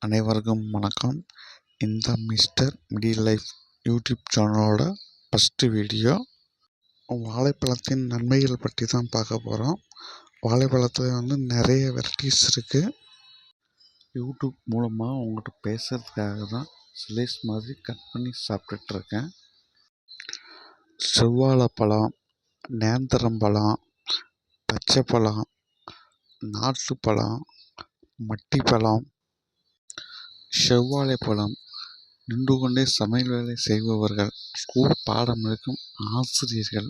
அனைவருக்கும் வணக்கம். இந்த மிஸ்டர் மிடில் லைஃப் யூடியூப் சேனலோட ஃபஸ்ட்டு வீடியோ. வாழைப்பழத்தின் நன்மைகள் பற்றி தான் பார்க்க போகிறோம். வாழைப்பழத்தில் நிறைய வெரைட்டிஸ் இருக்குது. யூடியூப் மூலமாக உங்கள்கிட்ட பேசுகிறதுக்காக தான் ஸ்லைஸ் மாதிரி கட் பண்ணி சாப்பிட்டுட்ருக்கேன். செவ்வாழைப்பழம், நேந்திரம்பழம், பச்சைப்பழம், நாட்டுப்பழம், மட்டிப்பழம். செவ்வாழைப்பழம் நின்று கொண்டே சமையல் வேலை செய்பவர்கள், ஸ்கூல் பாடம் எடுக்கும் ஆசிரியர்கள்,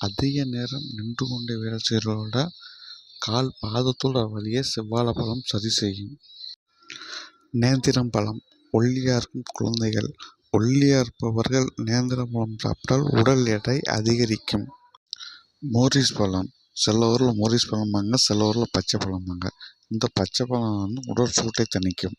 அதிக நேரம் நின்று கொண்டே வேலை செய்கிறவர்களோட கால் பாதத்தோட வழியே செவ்வாழைப்பழம் சரி செய்யும். நேந்திரம் பழம் ஒல்லியாக இருக்கும் குழந்தைகள், ஒல்லியாக இருப்பவர்கள் நேந்திரம்பழம் சாப்பிட்டால் உடல் எடை அதிகரிக்கும். மோரிஸ் பழம், சில ஊரில் மோரிஸ் பழம்பாங்க, சில ஊரில் பச்சை பழம்பாங்க. இந்த பச்சை பழம் உடல் சூட்டை தணிக்கும்.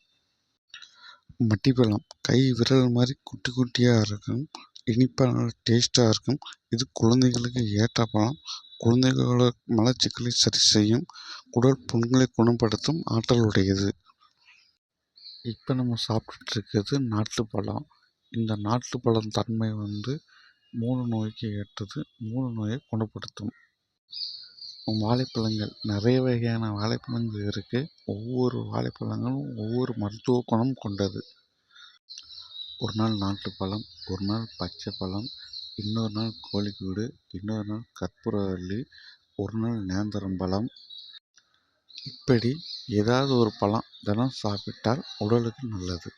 மட்டிப்பழம் கை விரல் மாதிரி குட்டி குட்டியாக இருக்கும், இனிப்பாக டேஸ்ட்டாக இருக்கும். இது குழந்தைகளுக்கு ஏற்ற பழம். குழந்தைகளோட மலச்சிக்கலை சரி செய்யும், குடல் புண்களை குணப்படுத்தும் ஆற்றல் உடையது. இப்போ நம்ம சாப்பிட்டுட்டு இருக்கிறது நாட்டுப்பழம். இந்த நாட்டுப்பழம் தன்மை 3 நோய்க்கு ஏற்றது, 3 நோயை குணப்படுத்தும். வாழைப்பழங்கள் நிறைய வகையான வாழைப்பழங்கள் இருக்குது. ஒவ்வொரு வாழைப்பழங்களும் ஒவ்வொரு மருத்துவ குணம் கொண்டது. ஒரு நாள் நாட்டுப்பழம், ஒரு நாள் பச்சை பழம், இன்னொரு நாள் கோழிக்கூடு, இன்னொரு நாள் கற்பூரவள்ளி, ஒரு நாள் நேந்திரம்பழம். இப்படி ஏதாவது ஒரு பழம் தினம் சாப்பிட்டால் உடலுக்கு நல்லது.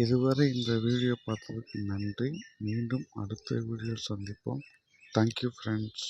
இதுவரை இந்த வீடியோ பார்த்ததுக்கு நன்றி. மீண்டும் அடுத்த வீடியோ சந்திப்போம். Thank you friends.